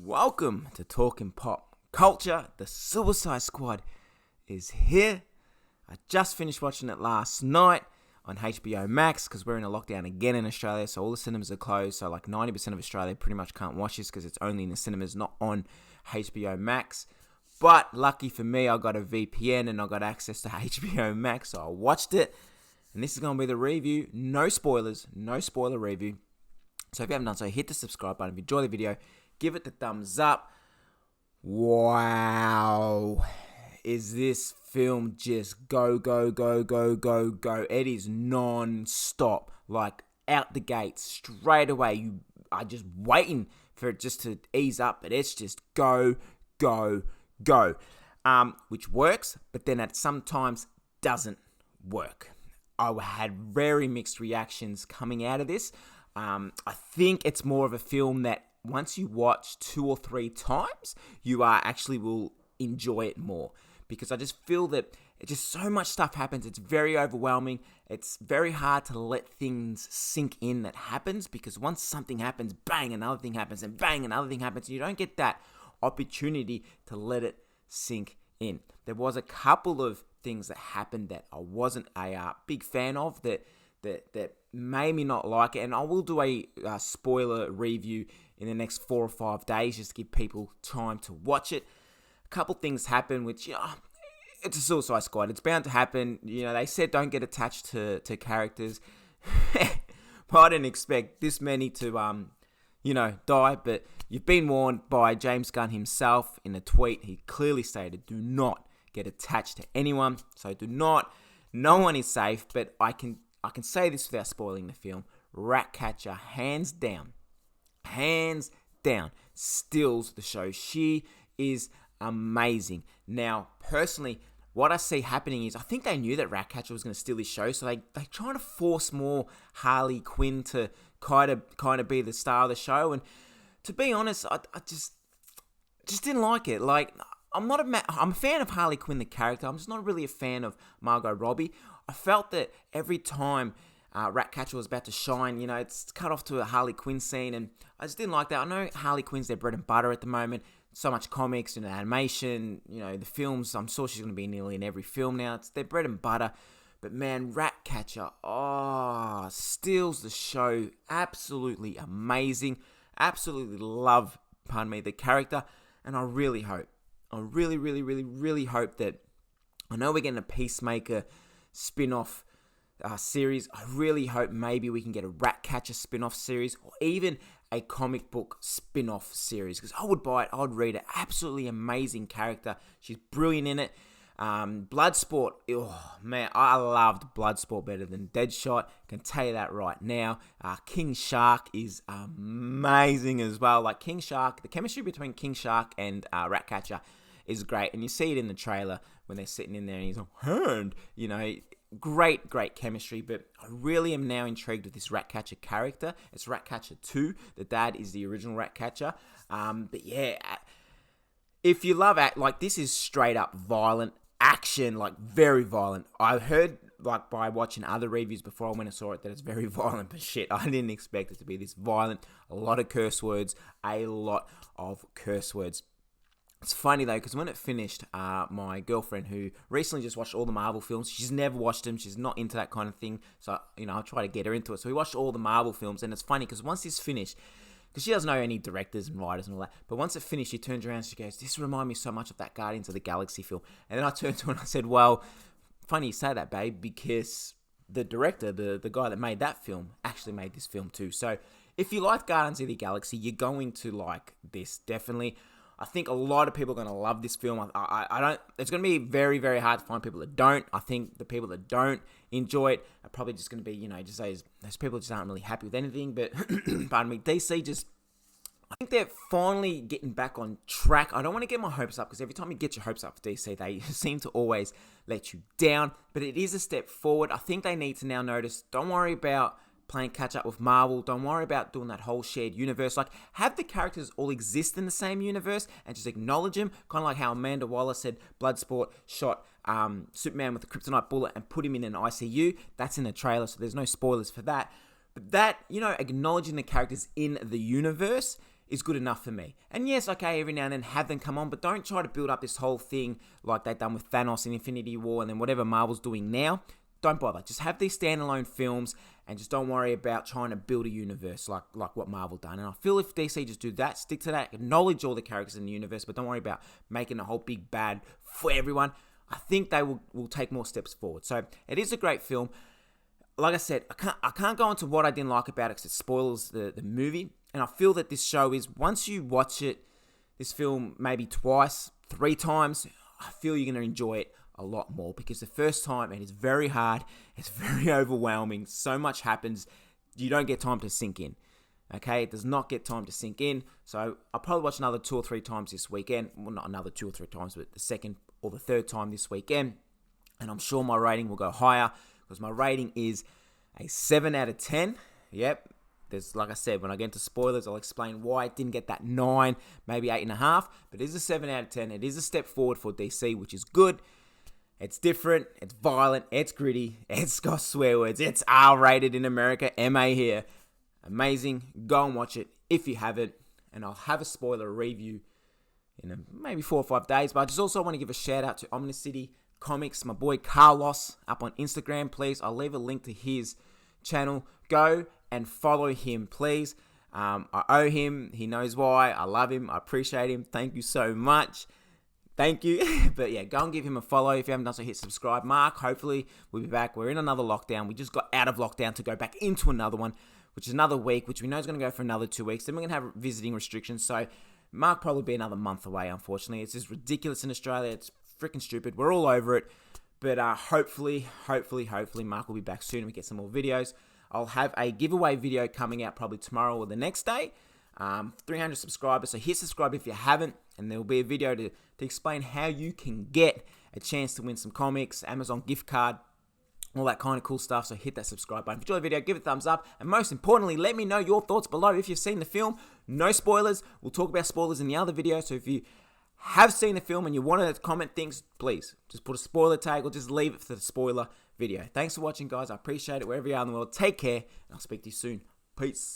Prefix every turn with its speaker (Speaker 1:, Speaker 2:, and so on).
Speaker 1: Welcome to Talking Pop Culture. The Suicide Squad is here. I just finished watching it last night on HBO Max because we're in a lockdown again in Australia, so all the cinemas are closed. So like 90% of Australia pretty much can't watch this because it's only in the cinemas, not on HBO Max. But lucky for me, I got a VPN and I got access to HBO Max, so I watched it. And this is going to be the review. No spoilers, no spoiler review. So if you haven't done so, hit the subscribe button. If you enjoy the video, give it the thumbs up. Wow. Is this film just go, go, go, go, go, go? It is non-stop. Like, out the gate, straight away. You are just waiting for it just to ease up. But it's just go, go, go. Which works, but then it sometimes doesn't work. I had very mixed reactions coming out of this. I think it's more of a film that once you watch 2 or 3 times, you actually will enjoy it more. Because I just feel that just so much stuff happens. It's very overwhelming. It's very hard to let things sink in that happens. Because once something happens, bang, another thing happens. And bang, another thing happens. And you don't get that opportunity to let it sink in. There was a couple of things that happened that I wasn't a big fan of that made me not like it, and I will do a spoiler review in the next 4 or 5 days just to give people time to watch it. A couple things happen which, it's a Suicide Squad. It's bound to happen. They said don't get attached to characters. But I didn't expect this many to, die. But you've been warned by James Gunn himself in a tweet. He clearly stated, do not get attached to anyone. So do not. No one is safe, but I can say this without spoiling the film. Ratcatcher, hands down, steals the show. She is amazing. Now, personally, what I see happening is I think they knew that Ratcatcher was going to steal this show, so they're trying to force more Harley Quinn to kind of be the star of the show. And to be honest, I just didn't like it. Like, I'm a fan of Harley Quinn, the character. I'm just not really a fan of Margot Robbie. I felt that every time Ratcatcher was about to shine, it's cut off to a Harley Quinn scene, and I just didn't like that. I know Harley Quinn's their bread and butter at the moment. So much comics and animation, the films. I'm sure she's going to be nearly in every film now. It's their bread and butter. But man, Ratcatcher, steals the show. Absolutely amazing. Absolutely love, the character. And I really hope, I really, really, really, really hope that, I know we're getting a Peacemaker spin-off series. I really hope maybe we can get a Ratcatcher spin-off series or even a comic book spin-off series, because I would buy it, I would read it. Absolutely amazing character. She's brilliant in it. Bloodsport, I loved Bloodsport better than Deadshot. Can tell you that right now. King Shark is amazing as well. Like King Shark, the chemistry between King Shark and Ratcatcher is great, and you see it in the trailer when they're sitting in there and he's like, hand, great chemistry. But I really am now intrigued with this Ratcatcher character. It's Ratcatcher 2. The dad is the original Ratcatcher. But yeah, if you love this is straight up violent action, like very violent. I heard by watching other reviews before I went and saw it that it's very violent, but shit, I didn't expect it to be this violent. A lot of curse words. It's funny though, because when it finished, my girlfriend, who recently just watched all the Marvel films, she's never watched them, she's not into that kind of thing, so, I'll try to get her into it. So we watched all the Marvel films, and it's funny, because once this finished, because she doesn't know any directors and writers and all that, but once it finished, she turns around and she goes, this reminds me so much of that Guardians of the Galaxy film. And then I turned to her and I said, well, funny you say that, babe, because the director, the guy that made that film, actually made this film too. So if you like Guardians of the Galaxy, you're going to like this, definitely. I think a lot of people are going to love this film. It's going to be very, very hard to find people that don't. I think the people that don't enjoy it are probably just going to be, just those people just aren't really happy with anything. But, pardon me, DC I think they're finally getting back on track. I don't want to get my hopes up, because every time you get your hopes up for DC, they seem to always let you down. But it is a step forward. I think they need to now notice, don't worry about playing catch up with Marvel. Don't worry about doing that whole shared universe. Like, have the characters all exist in the same universe and just acknowledge them. Kind of like how Amanda Waller said Bloodsport shot Superman with a kryptonite bullet and put him in an ICU. That's in the trailer, so there's no spoilers for that. But that, acknowledging the characters in the universe is good enough for me. And yes, okay, every now and then have them come on, but don't try to build up this whole thing like they've done with Thanos in Infinity War and then whatever Marvel's doing now. Don't bother. Just have these standalone films and just don't worry about trying to build a universe like what Marvel done. And I feel if DC just do that, stick to that, acknowledge all the characters in the universe, but don't worry about making a whole big bad for everyone, I think they will take more steps forward. So it is a great film. Like I said, I can't go into what I didn't like about it because it spoils the movie. And I feel that this show is, once you watch it, this film maybe twice, 3 times, I feel you're going to enjoy it a lot more, because the first time it is very hard, it's very overwhelming, so much happens, you don't get time to sink in. Okay, it does not get time to sink in. So I'll probably watch another 2 or 3 times this weekend. Well, not another 2 or 3 times, but the second or the third time this weekend. And I'm sure my rating will go higher, because my rating is a 7 out of 10. Yep. There's, like I said, when I get into spoilers, I'll explain why it didn't get that 9, maybe 8.5. But it is a 7 out of 10. It is a step forward for DC, which is good. It's different. It's violent. It's gritty. It's got swear words. It's R-rated in America. MA here. Amazing. Go and watch it if you haven't. And I'll have a spoiler review in maybe 4 or 5 days. But I just also want to give a shout out to Omnicity Comics, my boy Carlos, up on Instagram, please. I'll leave a link to his channel. Go and follow him, please. I owe him. He knows why. I love him. I appreciate him. Thank you so much. Thank you. But yeah, go and give him a follow. If you haven't done so, hit subscribe. Mark, hopefully we'll be back. We're in another lockdown. We just got out of lockdown to go back into another one, which is another week, which we know is going to go for another 2 weeks. Then we're going to have visiting restrictions. So Mark probably be another month away, unfortunately. It's just ridiculous in Australia. It's freaking stupid. We're all over it. But hopefully, Mark will be back soon and we get some more videos. I'll have a giveaway video coming out probably tomorrow or the next day. 300 subscribers, so hit subscribe if you haven't, and there will be a video to explain how you can get a chance to win some comics, Amazon gift card, all that kind of cool stuff. So hit that subscribe button. If you enjoyed the video, give it a thumbs up, and most importantly, let me know your thoughts below. If you've seen the film, no spoilers. We'll talk about spoilers in the other video, so if you have seen the film and you want to comment things, please just put a spoiler tag or just leave it for the spoiler video. Thanks for watching, guys. I appreciate it wherever you are in the world. Take care, and I'll speak to you soon. Peace.